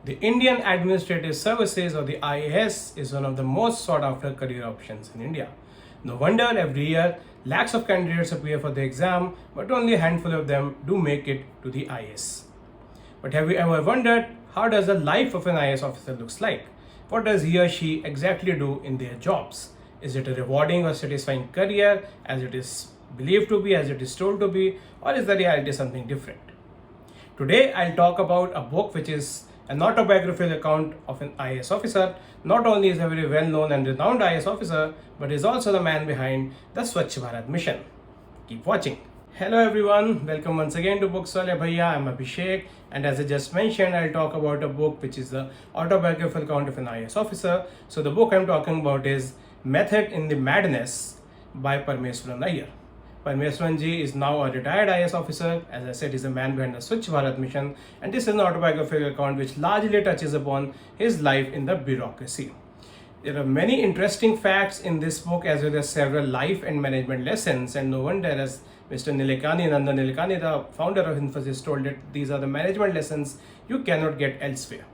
The Indian Administrative Services or the IAS is one of the most sought after career options in India. No wonder every year lakhs of candidates appear for the exam, but only a handful of them do make it to the IAS. But have you ever wondered how does the life of an IAS officer looks like? What does he or she exactly do in their jobs? Is it a rewarding or satisfying career as it is believed to be, as it is told to be, or is the reality something different? Today I'll talk about a book which is an autobiographical account of an IAS officer. Not only is a very well-known and renowned IAS officer, but is also the man behind the Swatch Bharat Mission. Keep watching. Hello everyone, welcome once again to Books Wale Bhaiya. I'm Abhishek, and as I just mentioned, I'll talk about a book which is the autobiographical account of an IAS officer. So the book I'm talking about is Method in the Madness by Parameswaran Iyer. Parameswaran ji is now a retired IAS officer. As I said, he's a man behind the Swatch Bharat Mission, and this is an autobiographical account which largely touches upon his life in the bureaucracy. There are many interesting facts in this book as well as several life and management lessons, and no wonder, as Mr. Nanda Nilekani, the founder of Infosys, told that these are the management lessons you cannot get elsewhere.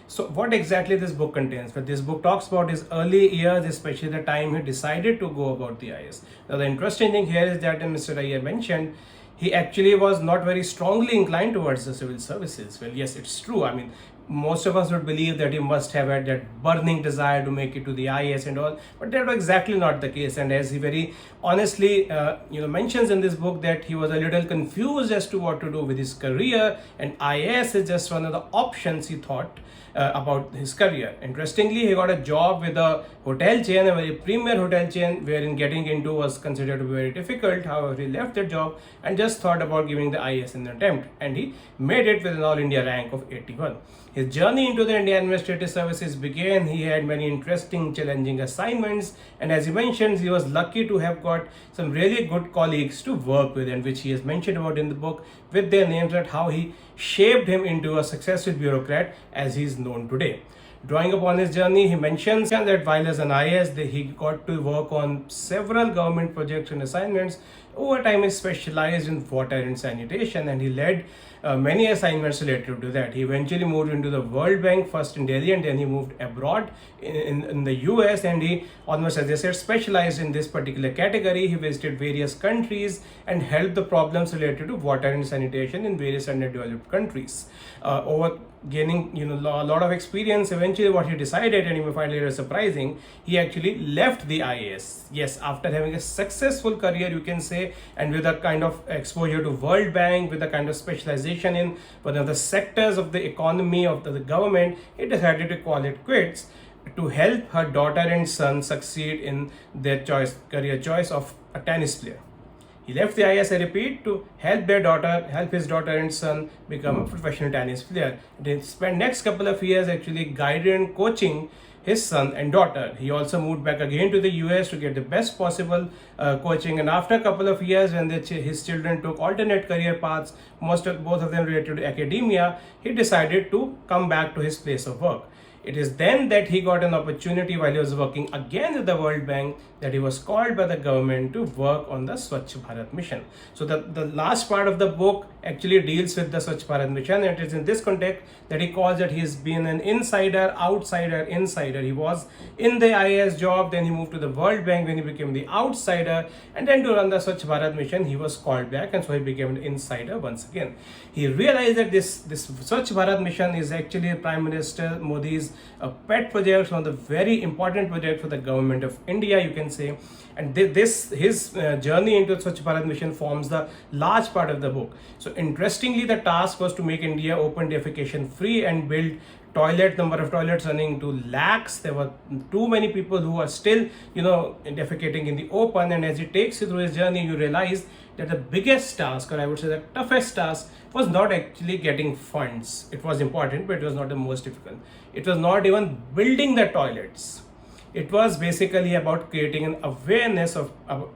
So what exactly this book contains? Well, this book talks about his early years, especially the time he decided to go about the IAS. Now the interesting thing here is that, and Mr. Iyer mentioned, he actually was not very strongly inclined towards the civil services. Well, yes, it's true. I mean, most of us would believe that he must have had that burning desire to make it to the IAS and all, but that was exactly not the case. And as he very honestly mentions in this book, that he was a little confused as to what to do with his career, and IAS is just one of the options he thought about his career. Interestingly, he got a job with a hotel chain, a very premier hotel chain, wherein getting into was considered to be very difficult. However, he left the job and just thought about giving the IAS an attempt, and he made it with an All India rank of 81. His journey into the Indian Administrative Services began. He had many interesting, challenging assignments, and as he mentions, he was lucky to have got some really good colleagues to work with, and which he has mentioned about in the book with their names, at how he shaped him into a successful bureaucrat as he is known today. Drawing upon his journey, he mentions that while as an IAS, he got to work on several government projects and assignments. Over time, he specialized in water and sanitation, and he led many assignments related to that. He eventually moved into the World Bank, first in Delhi, and then he moved abroad in the US, and he almost, as I said, specialized in this particular category. He visited various countries and helped the problems related to water and sanitation in various underdeveloped countries. Over gaining a lot of experience, eventually what he decided, and you may find it surprising, he actually left the IAS. Yes, after having a successful career, you can say, and with a kind of exposure to World Bank, with a kind of specialization in one of the sectors of the economy of the government, he decided to call it quits to help her daughter and son succeed in their career choice of a tennis player. He left the IAS, I repeat, to help his daughter and son become a professional tennis player. They spent next couple of years actually guiding and coaching his son and daughter. He also moved back again to the US to get the best possible coaching. And after a couple of years, when his children took alternate career paths, both of them related to academia, he decided to come back to his place of work. It is then that he got an opportunity while he was working again with the World Bank, that he was called by the government to work on the Swatch Bharat Mission. So the last part of the book actually deals with the Swatch Bharat Mission, and it is in this context that he calls that he has been an insider, outsider, insider. He was in the IAS job, then he moved to the World Bank when he became the outsider, and then to run the Swatch Bharat Mission, he was called back, and so he became an insider once again. He realized that this Swatch Bharat Mission is actually Prime Minister Modi's a pet project, one of the very important project for the government of India, you can say, and his journey into Swachh Bharat Mission forms the large part of the book. So interestingly, the task was to make India open defecation free and build number of toilets running to lakhs. There were too many people who are still defecating in the open, and as he takes you through his journey, you realize that the biggest task, or I would say the toughest task, was not actually getting funds. It was important, but it was not the most difficult. It was not even building the toilets. It was basically about creating an awareness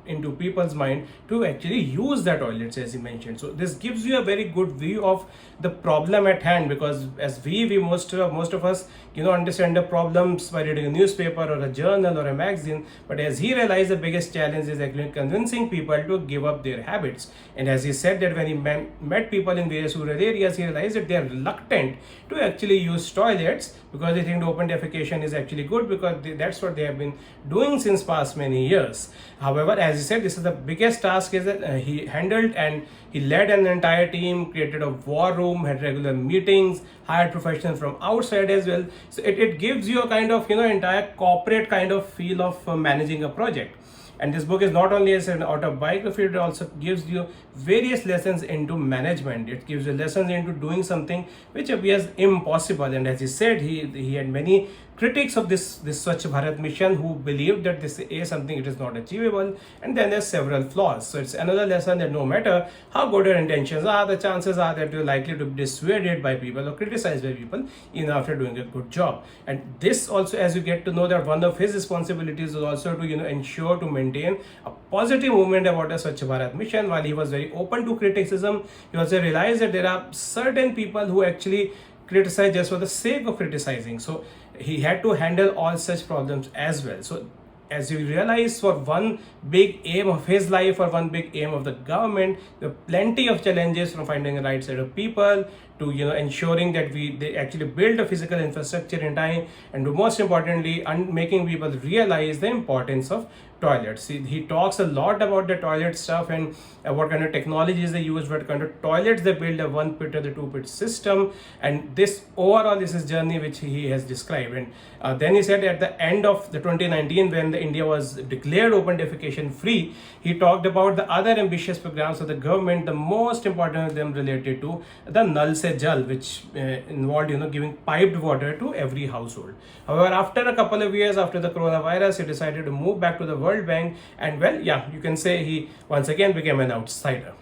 into people's mind to actually use the toilets, as he mentioned. So this gives you a very good view of the problem at hand, because as we most of us understand the problems by reading a newspaper or a journal or a magazine, but as he realized, the biggest challenge is actually convincing people to give up their habits. And as he said that when he met people in various rural areas, he realized that they are reluctant to actually use toilets because they think the open defecation is actually good, because that's what they have been doing since past many years. However, as he said, this is the biggest task is that he handled, and he led an entire team, created a war room, had regular meetings, hired professionals from outside as well. So it gives you a kind of entire corporate kind of feel of managing a project. And this book is not only as an autobiography, it also gives you various lessons into management. It gives you lessons into doing something which appears impossible. And as he said, he had many critics of this Swatch Bharat mission who believed that this is something it is not achievable, and then there's several flaws. So it's another lesson that no matter how good your intentions are, the chances are that you're likely to be dissuaded by people or criticized by people even after doing a good job. And this also, as you get to know, that one of his responsibilities is also to ensure to maintain a positive movement about the Swatch Bharat mission. While he was very open to criticism, he also realized that there are certain people who actually criticize just for the sake of criticizing. So he had to handle all such problems as well. So as you realize, for one big aim of his life or one big aim of the government, there are plenty of challenges, from finding the right set of people to ensuring that they actually build a physical infrastructure in time, and to most importantly making people realize the importance of toilets. He talks a lot about the toilet stuff and what kind of technologies they use, what kind of toilets they build, a 1 pit or the 2 pit system, and this overall is his journey which he has described. And then he said at the end of the 2019, when India was declared open defecation free, he talked about the other ambitious programs of the government, the most important of them related to the Nal Se Jal, which involved giving piped water to every household. However, after a couple of years after the coronavirus, he decided to move back to the World Bank, and well, yeah, you can say he once again became an outsider.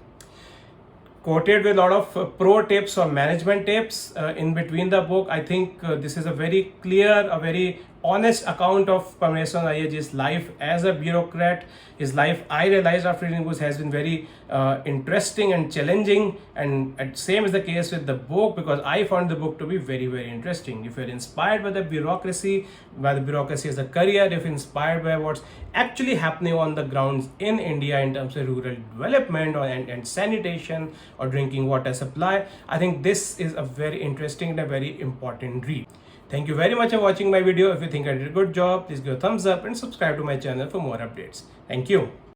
Quoted with a lot of pro tips or management tips in between the book. I think this is a very clear, a very honest account of Parameswaran Iyer's life as a bureaucrat. His life, I realized after reading books, has been very interesting and challenging, and same is the case with the book, because I found the book to be very, very interesting. If you're inspired by the bureaucracy as a career, if you're inspired by what's actually happening on the grounds in India in terms of rural development and sanitation or drinking water supply, I think this is a very interesting and a very important read. Thank you very much for watching my video. If you think I did a good job, please give a thumbs up and subscribe to my channel for more updates. Thank you.